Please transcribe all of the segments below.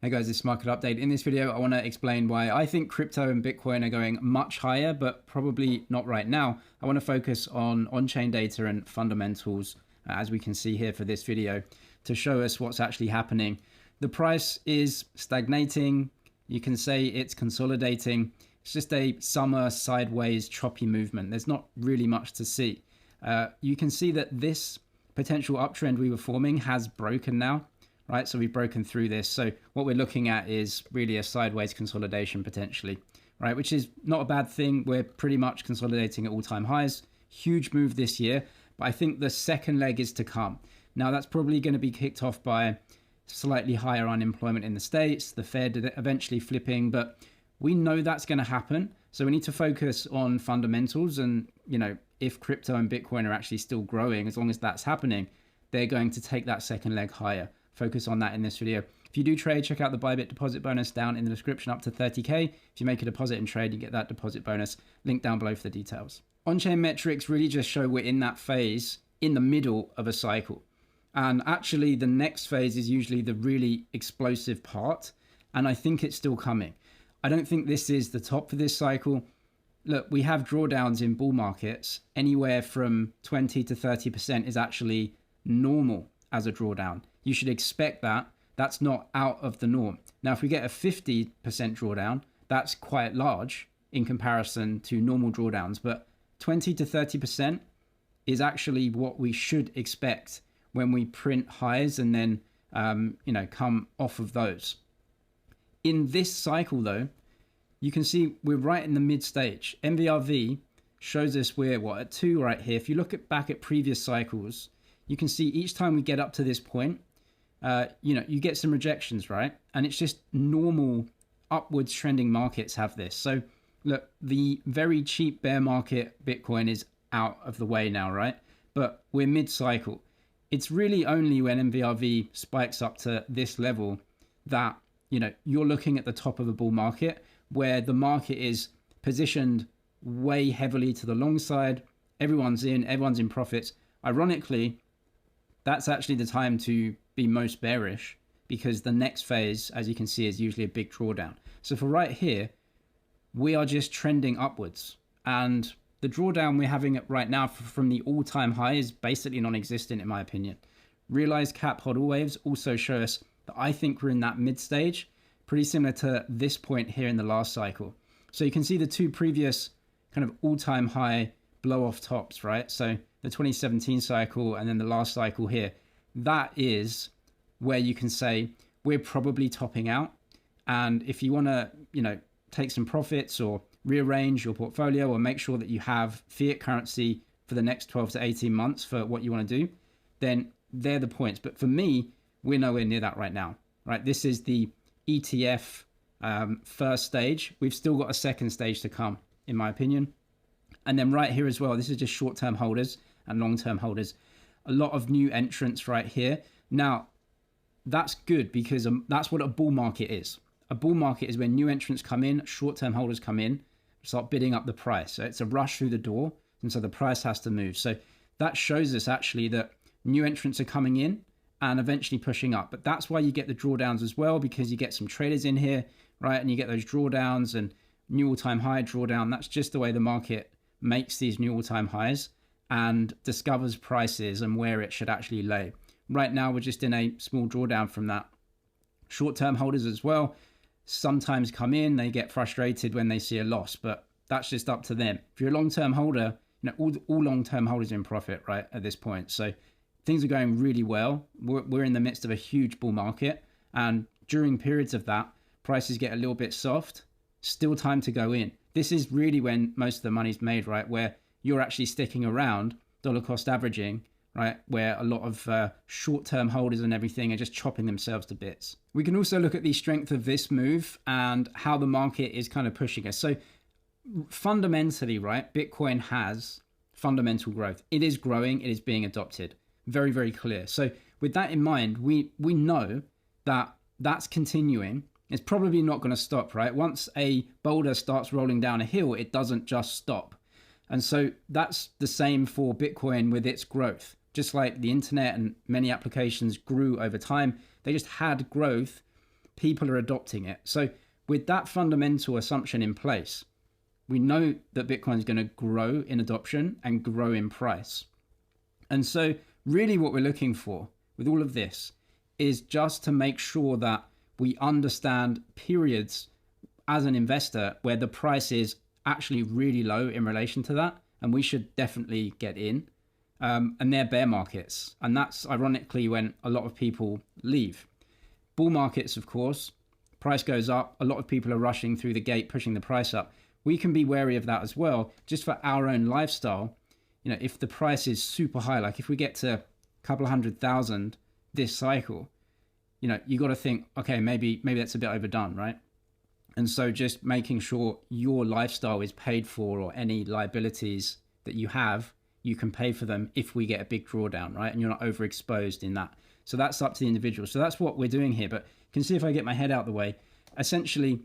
Hey guys, this is Market Update. In this video, I want to explain why I think crypto and Bitcoin are going much higher, but probably not right now. I want to focus on on-chain data and fundamentals, as we can see here for this video, to show us what's actually happening. The price is stagnating. You can say it's consolidating. It's just a summer sideways choppy movement. There's not really much to see. You can see that this potential uptrend we were forming has broken now. Right, so we've broken through this. So what we're looking at is really a sideways consolidation potentially, right? Which is not a bad thing. We're pretty much consolidating at all-time highs. Huge move this year, but I think the second leg is to come. Now that's probably going to be kicked off by slightly higher unemployment in the States, the Fed eventually flipping, but we know that's going to happen. So we need to focus on fundamentals and, if crypto and Bitcoin are actually still growing, as long as that's happening, they're going to take that second leg higher. Focus on that in this video. If you do trade, check out the Bybit deposit bonus down in the description up to 30K. If you make a deposit and trade, you get that deposit bonus. Link down below for the details. On-chain metrics really just show we're in that phase in the middle of a cycle. And actually the next phase is usually the really explosive part. And I think it's still coming. I don't think this is the top for this cycle. Look, we have drawdowns in bull markets. Anywhere from 20 to 30% is actually normal as a drawdown. You should expect that. That's not out of the norm. Now, if we get a 50% drawdown, that's quite large in comparison to normal drawdowns, but 20 to 30% is actually what we should expect when we print highs and then, come off of those. In this cycle though, you can see we're right in the mid stage. MVRV shows us we're at 2 right here. If you look back at previous cycles, you can see each time we get up to this point, you get some rejections, right? And it's just normal upwards trending markets have this. So look, the very cheap bear market Bitcoin is out of the way now, right? But we're mid-cycle. It's really only when MVRV spikes up to this level that, you're looking at the top of a bull market where the market is positioned way heavily to the long side. Everyone's in profits. Ironically, that's actually the time to be most bearish because the next phase, as you can see, is usually a big drawdown. So for right here, we are just trending upwards. And the drawdown we're having right now from the all-time high is basically non-existent in my opinion. Realized cap hodl waves also show us that I think we're in that mid stage, pretty similar to this point here in the last cycle. So you can see the two previous kind of all-time high blow off tops, right? So the 2017 cycle and then the last cycle here, that is where you can say we're probably topping out. And if you want to, take some profits or rearrange your portfolio or make sure that you have fiat currency for the next 12 to 18 months for what you want to do, then they're the points. But for me, we're nowhere near that right now, right? This is the ETF first stage. We've still got a second stage to come, in my opinion. And then right here as well, this is just short-term holders and long-term holders. A lot of new entrants right here. Now, that's good because that's what a bull market is. A bull market is when new entrants come in, short-term holders come in, start bidding up the price. So it's a rush through the door, and so the price has to move. So that shows us actually that new entrants are coming in and eventually pushing up. But that's why you get the drawdowns as well, because you get some traders in here, right? And you get those drawdowns and new all-time high drawdown. That's just the way the market makes these new all-time highs and discovers prices and where it should actually lay. Right now, we're just in a small drawdown from that. Short-term holders as well sometimes come in, they get frustrated when they see a loss, but that's just up to them. If you're a long-term holder, all long-term holders are in profit, right, at this point. So things are going really well. We're in the midst of a huge bull market, and during periods of that, prices get a little bit soft, still time to go in. This is really when most of the money's made, right, where you're actually sticking around dollar cost averaging, right, where a lot of short-term holders and everything are just chopping themselves to bits. We can also look at the strength of this move and how the market is kind of pushing us. So fundamentally, right, Bitcoin has fundamental growth. It is growing. It is being adopted. Very, very clear. So with that in mind, we know that that's continuing. It's probably not going to stop, right? Once a boulder starts rolling down a hill, it doesn't just stop. And so that's the same for Bitcoin with its growth. Just like the internet and many applications grew over time, they just had growth people are adopting it. So with that fundamental assumption in place, we know that Bitcoin is going to grow in adoption and grow in price. And so really what we're looking for with all of this is just to make sure that we understand periods as an investor where the price is actually really low in relation to that, and we should definitely get in. And they're bear markets, and that's ironically when a lot of people leave. Bull markets, of course, price goes up, a lot of people are rushing through the gate, pushing the price up. We can be wary of that as well, just for our own lifestyle. You know, if the price is super high, like if we get to a couple of 100,000 this cycle, you know, you got to think, okay, maybe that's a bit overdone, right? And so just making sure your lifestyle is paid for, or any liabilities that you have, you can pay for them if we get a big drawdown, right? And you're not overexposed in that. So that's up to the individual. So that's what we're doing here. But you can see if I get my head out the way, essentially,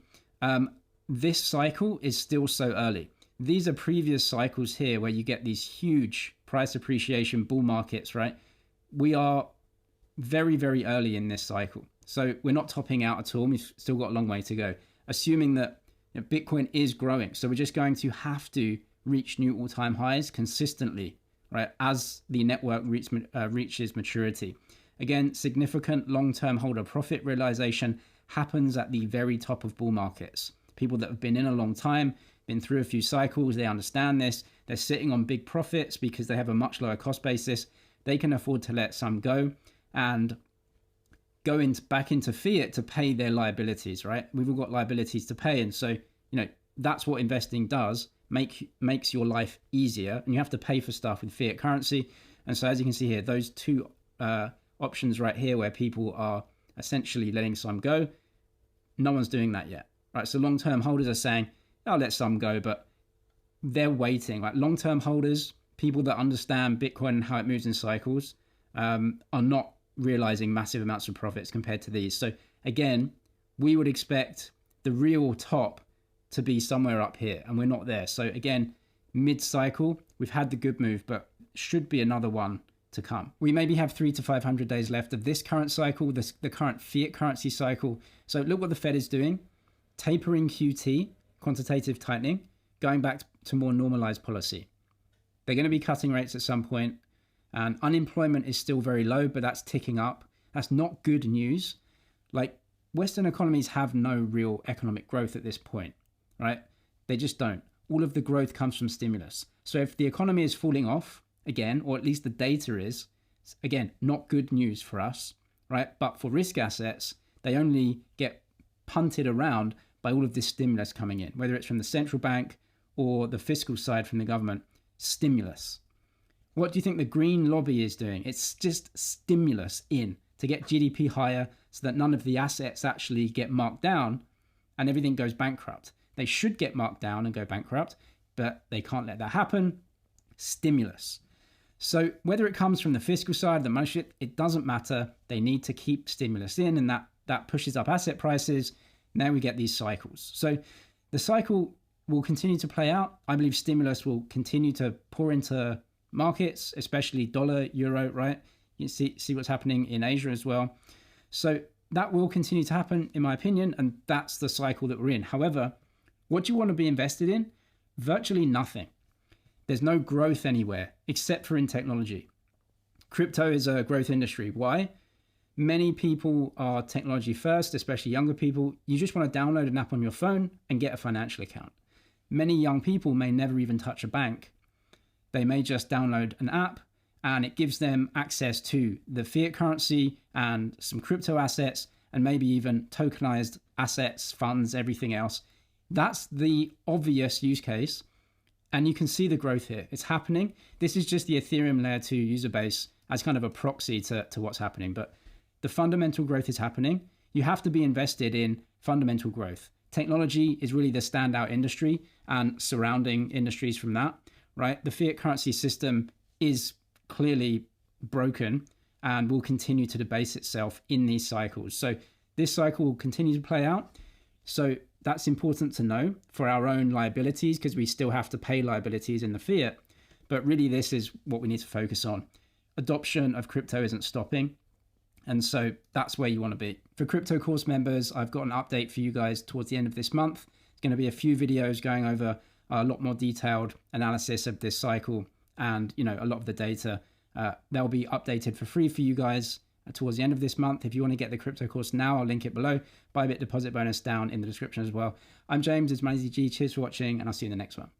this cycle is still so early. These are previous cycles here where you get these huge price appreciation bull markets, right? We are very, very early in this cycle. So we're not topping out at all. We've still got a long way to go. Assuming that, you know, Bitcoin is growing. So we're just going to have to reach new all-time highs consistently, right, as the network reaches maturity. Again, significant long-term holder profit realization happens at the very top of bull markets. People that have been in a long time, been through a few cycles, they understand this. They're sitting on big profits because they have a much lower cost basis. They can afford to let some go and go back into fiat to pay their liabilities, right? We've all got liabilities to pay. And so, you know, that's what investing does, makes your life easier. And you have to pay for stuff with fiat currency. And so as you can see here, those two options right here where people are essentially letting some go, no one's doing that yet, right? So long-term holders are saying, I'll let some go, but they're waiting. Like long-term holders, people that understand Bitcoin and how it moves in cycles, are not realizing massive amounts of profits compared to these. So again, we would expect the real top to be somewhere up here, and we're not there. So again, mid-cycle, we've had the good move, but should be another one to come. We maybe have 300 to 500 days left of this current cycle, the current fiat currency cycle. So look what the Fed is doing, tapering QT, quantitative tightening, going back to more normalized policy. They're going to be cutting rates at some point, and unemployment is still very low, but that's ticking up. That's not good news. Like, Western economies have no real economic growth at this point, right? They just don't. All of the growth comes from stimulus. So if the economy is falling off again, or at least the data is, again, not good news for us, right? But for risk assets, they only get punted around by all of this stimulus coming in, whether it's from the central bank or the fiscal side from the government. Stimulus. What do you think the green lobby is doing? It's just stimulus in to get GDP higher so that none of the assets actually get marked down and everything goes bankrupt. They should get marked down and go bankrupt, but they can't let that happen. Stimulus. So whether it comes from the fiscal side, the monetary, it doesn't matter. They need to keep stimulus in, and that pushes up asset prices. Now we get these cycles. So the cycle will continue to play out. I believe stimulus will continue to pour into markets, especially dollar, euro, right? You see what's happening in Asia as well. So that will continue to happen, in my opinion, and that's the cycle that we're in. However, what do you want to be invested in? Virtually nothing. There's no growth anywhere except for in technology. Crypto is a growth industry. Why? Many people are technology first, especially younger people. You just want to download an app on your phone and get a financial account. Many young people may never even touch a bank. They may just download an app and it gives them access to the fiat currency and some crypto assets and maybe even tokenized assets, funds, everything else. That's the obvious use case. And you can see the growth here. It's happening. This is just the Ethereum layer 2 user base as kind of a proxy to what's happening. But the fundamental growth is happening. You have to be invested in fundamental growth. Technology is really the standout industry and surrounding industries from that, right? The fiat currency system is clearly broken and will continue to debase itself in these cycles. So this cycle will continue to play out. So that's important to know for our own liabilities because we still have to pay liabilities in the fiat. But really, this is what we need to focus on. Adoption of crypto isn't stopping. And so that's where you want to be. For crypto course members, I've got an update for you guys towards the end of this month. It's going to be a few videos going over a lot more detailed analysis of this cycle and, you know, a lot of the data. They'll be updated for free for you guys towards the end of this month. If you want to get the crypto course now, I'll link it below. Bybit deposit bonus down in the description as well. I'm James, it's MoneyZG. Cheers for watching, and I'll see you in the next one.